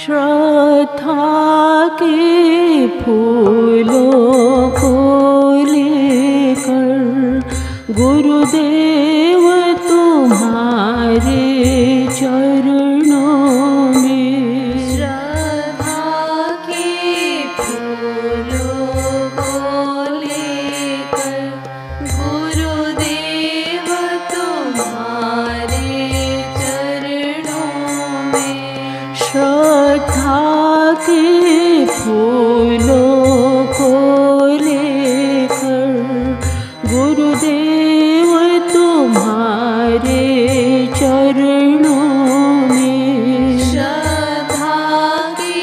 श्रद्धा के फूलों को लेकर गुरुदेव तुम्हारे चरणों में। श्रद्धा के फूलों को लेकर गुरुदेव तुम्हारे चरणों में। श्रद्धा के फूलों को लेकर गुरुदेव तुम्हारे चरणों में। श्रद्धा के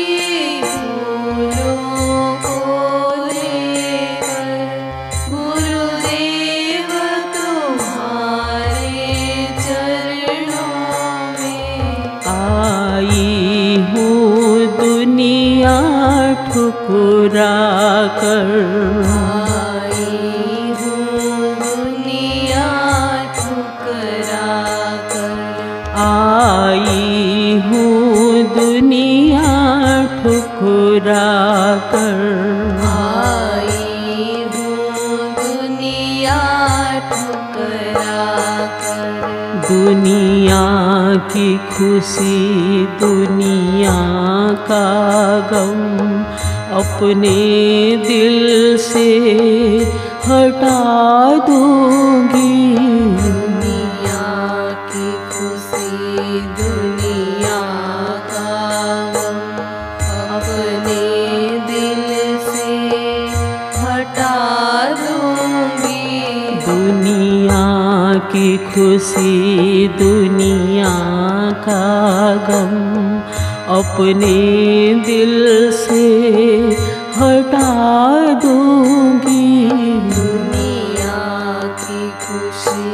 फूलों को लेकर गुरुदेव तुम्हारे चरणों में। आई हूँ दुनिया ठुकरा कर, आई हूँ दुनिया ठुकरा कर। आई हूँ दुनिया ठुकरा कर। आई हूँ दुनिया ठुकरा कर। दुनिया की खुशी दुनिया का गम अपने दिल से हटा दूंगी। दुनिया की खुशी दुनिया का गम अपने दिल से हटा दूंगी। दुनिया की खुशी दुनिया का गम अपने दिल से हटा दूंगी। दुनिया की खुशी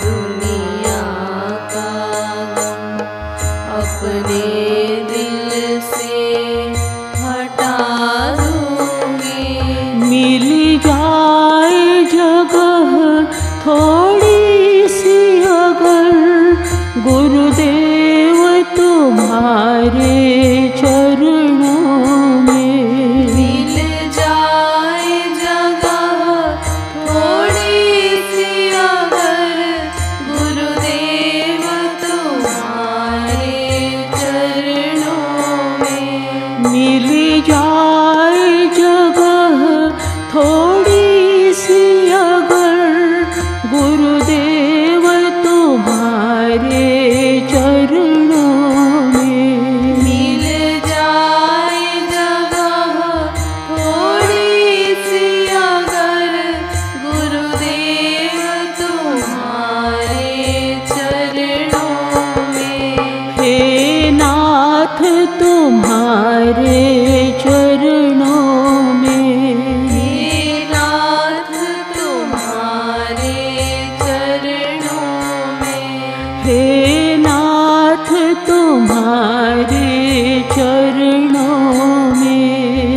दुनिया का गम अपने दिल से हटा दूंगी। मिल जाए जगह थोड़ी सी अगर गुरुदेव तुम्हारे चरणों में। मिल जाए जगह थोड़ी सी अगर गुरुदेव तुम्हारे चरणों में। मिल जाए जगह थोड़ी सी अगर गुरुदेव तुम्हारे चरणों में। मिल जाए जगह थोड़ी सी अगर गुरुदेव तुम्हारे चरणों में। हे नाथ तुम्हारे चरणों में। हे नाथ तुम्हारे चरणों में। हे नाथ तुम्हारे चरणों में।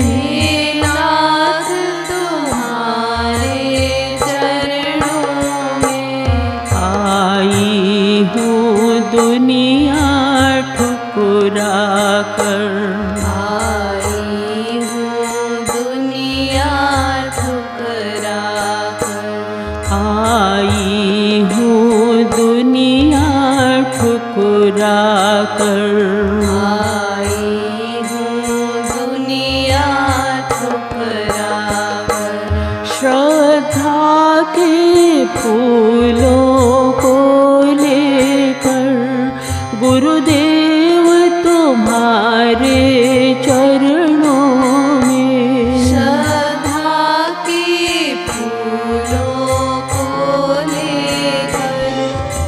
हे नाथ तुम्हारे चरणों में। आई हूँ दुनिया ठुकरा कर। आई हूँ दुनिया ठुकरा कर। आई हूँ दुनिया ठुकरा कर। आई हूँ दुनिया ठुकरा कर। श्रद्धा के फूलों को लेकर गुरुदेव तुम्हारे चरणों में। श्रद्धा के फूलों को लेकर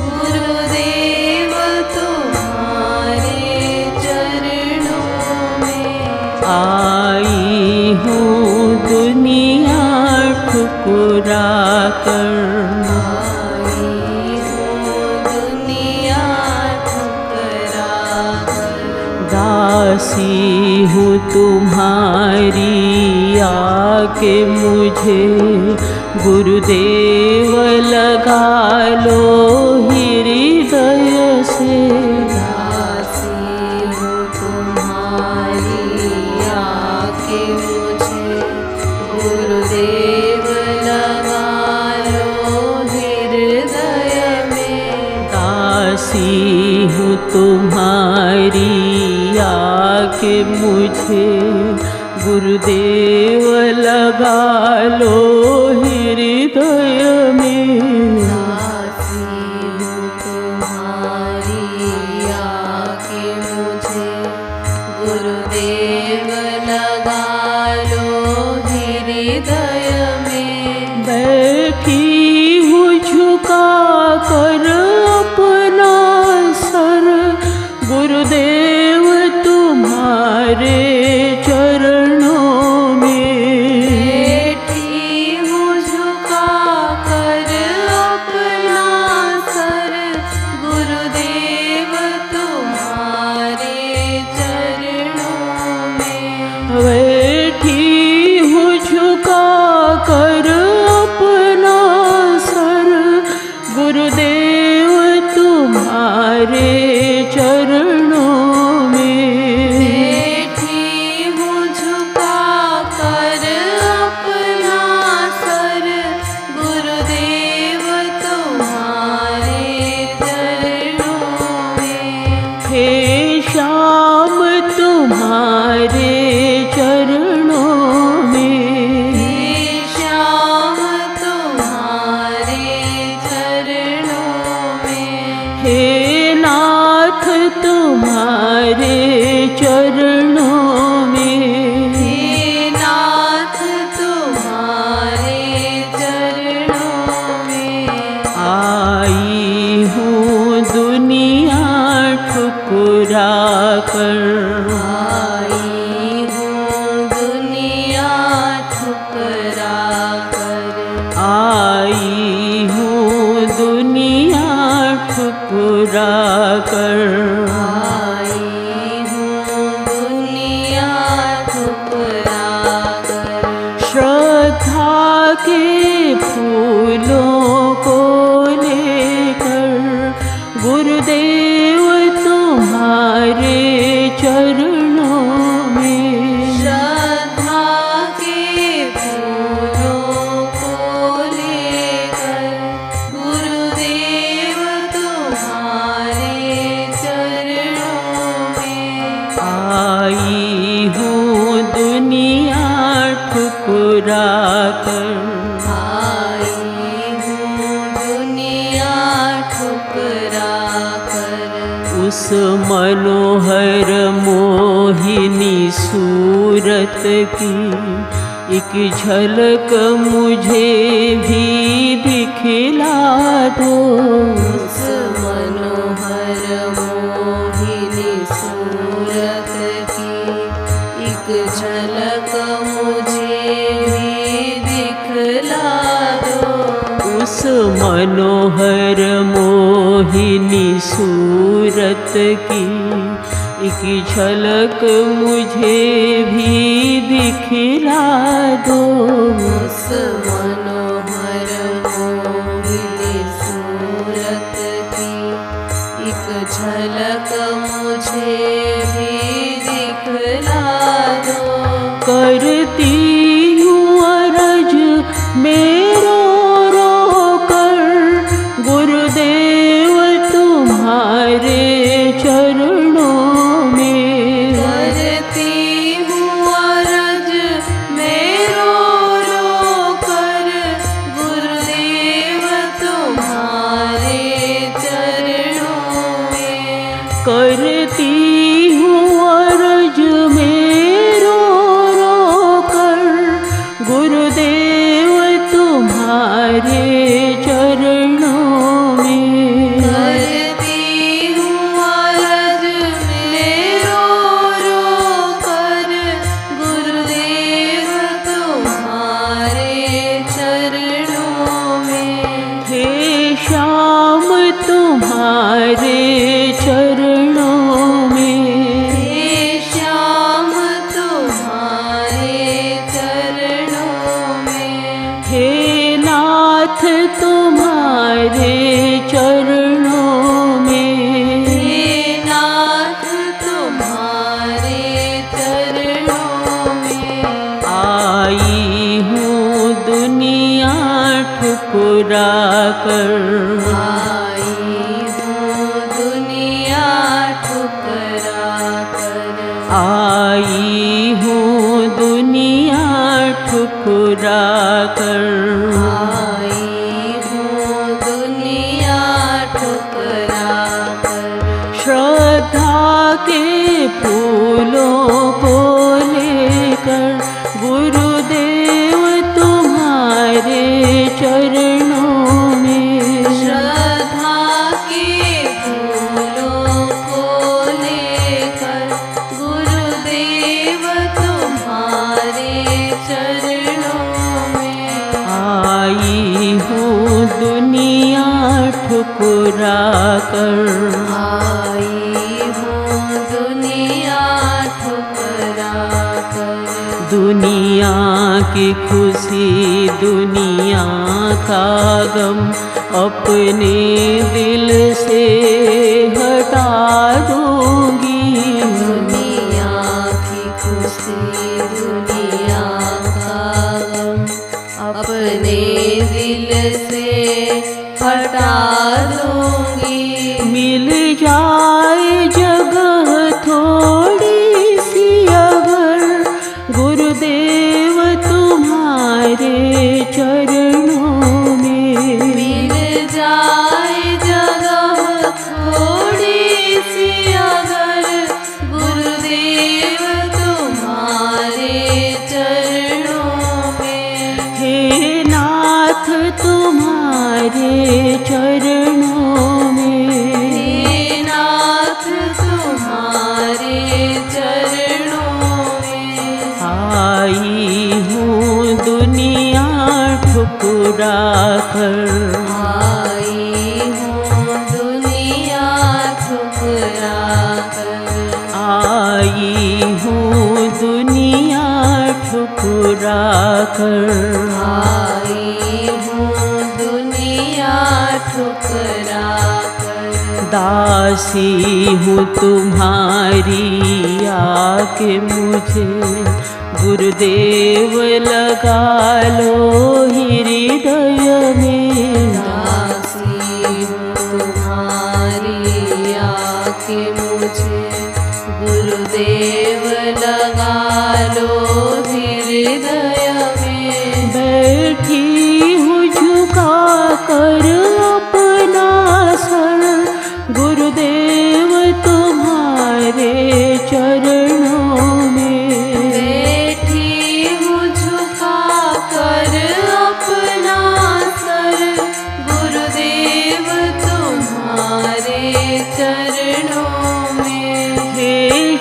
गुरुदेव तुम्हारे चरणों में। आई हूँ दुनिया ठुकरा कर। आई हूँ दुनिया ठुकरा कर। दासी हूँ तुम्हारी आके मुझे गुरुदेव लगा लो हृदय से। दासी हूँ तुम्हारी तुम्हारी आके मुझे गुरुदेव लगा लो हृदय में। दासी हूँ तुम्हारी आके मुझे गुरुदेव लगा लो हृदय में। बैठी हूँ झुका कर अपना सर गुरुदेव तुम्हारे चरणों में। बैठी हूँ झुका कर अपना सर गुरुदेव तुम्हारे चरणों में। बैठी हूँ झुका कर अपना सर गुरुदेव तुम्हारे चरणों में। बैठी हूँ झुका कर अपना सर गुरुदेव तुम्हारे चरणों में। हे श्याम तुम्हारे चरणों में। हे श्याम तुम्हारे चरणों में। हे नाथ तुम्हारे चरणों में। हे नाथ तुम्हारे चरणों में। आई हूँ दुनिया ठुकरा कर। आई हूँ दुनिया ठुकरा कर। आई हूँ दुनिया ठुकरा कर। आई हूँ दुनिया ठुकरा कर। श्रद्धा के फूलों को लेकर गुरुदेव तुम्हारे चरणों में। श्रद्धा के फूलों को लेकर गुरुदेव तुम्हारे चरणों में। आई हूँ दुनिया ठुकरा कर। आई हूँ दुनिया ठुकरा कर। उस मनोहर मोहिनी सूरत की एक झलक मुझे भी दिखला दो। उस मनोहर मोहिनी सूरत की एक झलक मुझे भी दिखला दो। उस मनोहर मोहिनी सूरत की एक झलक मुझे भी दिखला दो। उस मनोहर मोहिनी सूरत की एक झलक मुझे भी दिखला दो। करती हूँ अरज मेरो रो कर गुरुदेव तुम्हारे चरणों में। करती हूँ अरज मेरो रो कर गुरुदेव तुम्हारे चरणों में। करती हूँ अरज मेरो रो कर गुरुदेव तुम्हारे चरणों में। करती हूँ अरज मेरो रो कर गुरुदेव तुम्हारे चरणों में। हे श्याम तुम्हारे चरणों में। हे श्याम तुम्हारे चरणों में। हे नाथ तुम्हारे चरणों में। हे नाथ तुम्हारे चरणों में। आई हूँ दुनिया ठुकरा कर। आई हूँ दुनिया कर। आई हूँ दुनिया ठुकरा कर। श्रद्धा के फूलों को लेकर गुरुदेव तुम्हारे चरणों में। श्रद्धा के फूलों को लेकर गुरुदेव तुम्हारे चरणों में। आई हूँ दुनिया ठुकरा कर। आई हूँ दुनिया ठुकरा कर। दुनिया की खुशी दुनिया का गम अपने दिल से हटा दूंगी। दुनिया की खुशी दुनिया का गम अपने दिल से हटा दूंगी। मिल जाए जगह थोड़ी सी अगर गुरुदेव तुम्हारे चरणों में। मिल जाए जगह थोड़ी सी अगर गुरुदेव तुम्हारे चरणों में। हे नाथ तुम्हारे चरणों में। हे नाथ तुम्हारे चरणों में। आई हूँ दुनिया ठुकरा कर। आई हूँ दुनिया ठुकरा कर। आई हूँ दुनिया ठुकरा कर। आई हूँ दुनिया ठुकरा कर। दासी हूँ तुम्हारी आके मुझे गुरुदेव लगा लो हृदय में। दासी हूँ तुम्हारी आके मुझे गुरुदेव लगा लो हृदय में। बैठी हूँ झुका कर अपना सर गुरुदेव तुम्हारे चरणों में। बैठी हूँ झुका कर अपना सर गुरुदेव तुम्हारे चरणों में। हे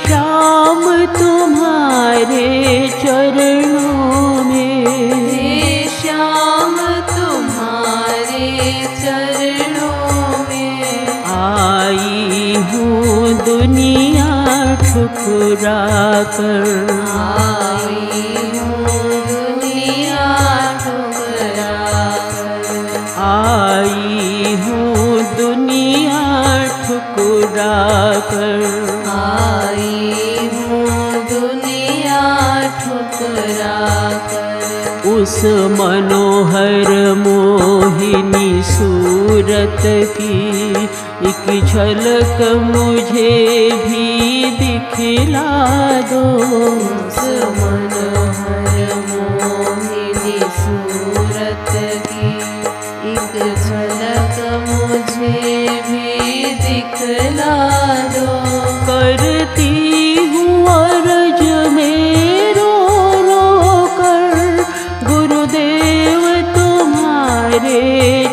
श्याम तुम्हारे चरणों में। हे श्याम तुम्हारे चरणों में। आई हूँ दुनिया ठुकरा कर। आई हूँ दुनिया ठुकरा कर। आई हूँ दुनिया ठुकरा कर। आई हूँ दुनिया ठुकरा कर। उस मनोहर मोहिनी सूरत की एक झलक मुझे भी दिखला दो। उस मनोहर मोहिनी सूरत की एक झलक मुझे भी दिखला दो। करती हूँ अर्ज में रो रो कर गुरुदेव तुम्हारे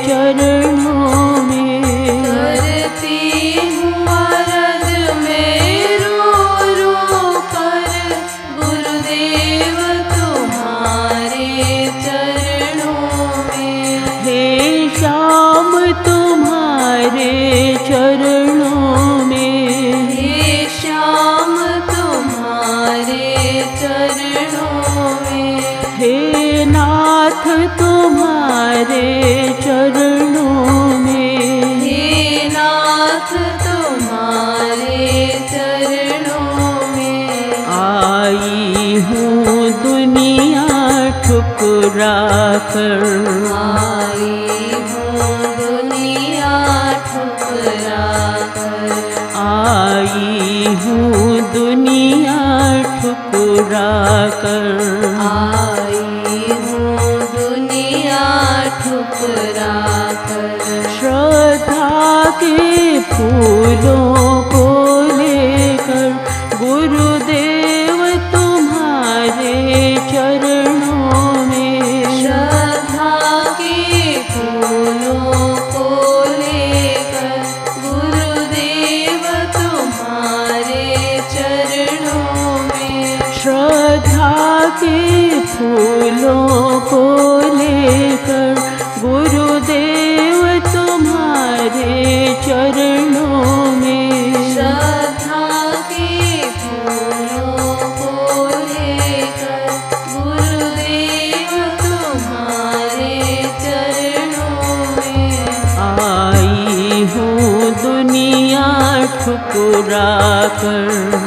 चरणों में। करती हूँ अर्ज में रो रो कर गुरुदेव तुम्हारे चरणों में। हे श्याम तुम्हारे चरणों में। हे श्याम तुम्हारे चरणों में। हे नाथ तुम्हारे चरणों में। हे नाथ तुम्हारे चरणों में। आई हूँ दुनिया ठुकरा कर। आई हूँ दुनिया ठुकरा कर। आई हूँ दुनिया ठुकरा कर। आई हूँ दुनिया के फूलों को लेकर गुरुदेव तुम्हारे चरणों में, श्रद्धा के फूलों को लेकर गुरुदेव तुम्हारे चरणों में, आई हूँ दुनिया ठुकरा कर,